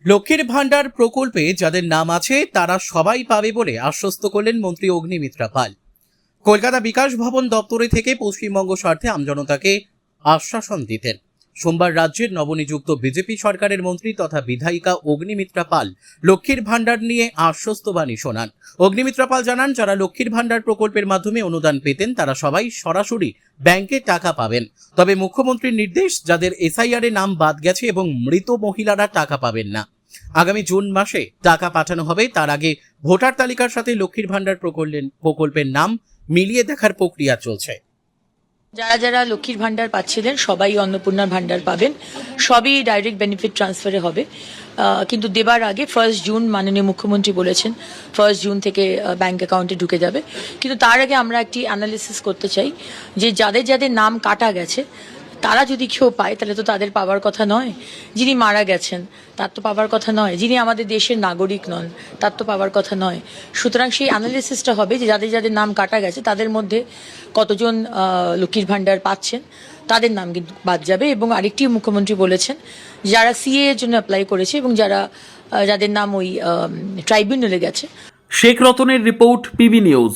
লক্ষ্মীর ভান্ডার প্রকল্পে যাদের নাম আছে তারা সবাই পাবে বলে আশ্বস্ত করলেন মন্ত্রী অগ্নিমিত্রা পাল। কলকাতা বিকাশ ভবন দপ্তরে থেকে পশ্চিমবঙ্গ স্বার্থে আমজনতাকে আশ্বাসন দিতেন। সোমবার রাজ্যের নবনিযুক্ত বিজেপি সরকারের মন্ত্রী তথা বিধায়িকা অগ্নিমিত্রা পাল লক্ষ্মীর ভান্ডার নিয়ে আশ্বস্তবাণী শোনান। অগ্নিমিত্রা পাল জানান, যারা লক্ষ্মীর ভান্ডার প্রকল্পের মাধ্যমে অনুদান পেতেন তারা সবাই সরাসরি ব্যাংকে টাকা পাবেন। তবে মুখ্যমন্ত্রীর নির্দেশ, যাদের এসআইআর এ নাম বাদ গেছে এবং মৃত মহিলারা টাকা পাবেন না। আগামী জুন মাসে টাকা পাঠানো হবে। তার আগে ভোটার তালিকার সাথে লক্ষ্মীর ভান্ডার প্রকল্পের নাম মিলিয়ে দেখার প্রক্রিয়া চলছে। যারা যারা লক্ষ্মীর ভান্ডার পাচ্ছিলেন সবাই অন্নপূর্ণার ভান্ডার পাবেন, সবই ডাইরেক্ট বেনিফিট ট্রান্সফারে হবে। কিন্তু দেবার আগে 1 জুন মাননীয় মুখ্যমন্ত্রী বলেছেন 1 জুন থেকে ব্যাংক অ্যাকাউন্টে ঢুকে যাবে। কিন্তু তার আগে আমরা একটি অ্যানালিসিস করতে চাই যে যাদের যাদের নাম কাটা গেছে তারা যদি কেউ পায় তাহলে তো তাদের পাওয়ার কথা নয়। যিনি মারা গেছেন তার তো পাওয়ার কথা নয়, যিনি আমাদের দেশের নাগরিক নন তার তো পাওয়ার কথা নয়। সুতরাং সেই অ্যানালিসিসটা হবে যে যাদের যাদের নাম কাটা গেছে তাদের মধ্যে কতজন লক্ষ্মীর ভান্ডার পাচ্ছেন, তাদের নাম কিন্তু বাদ যাবে। এবং আরেকটি মুখ্যমন্ত্রী বলেছেন যারা সিএ এর জন্য অ্যাপ্লাই করেছে এবং যাদের নাম ওই ট্রাইব্যুনালে গেছে। শেখ রতনের রিপোর্ট, পিবি নিউজ।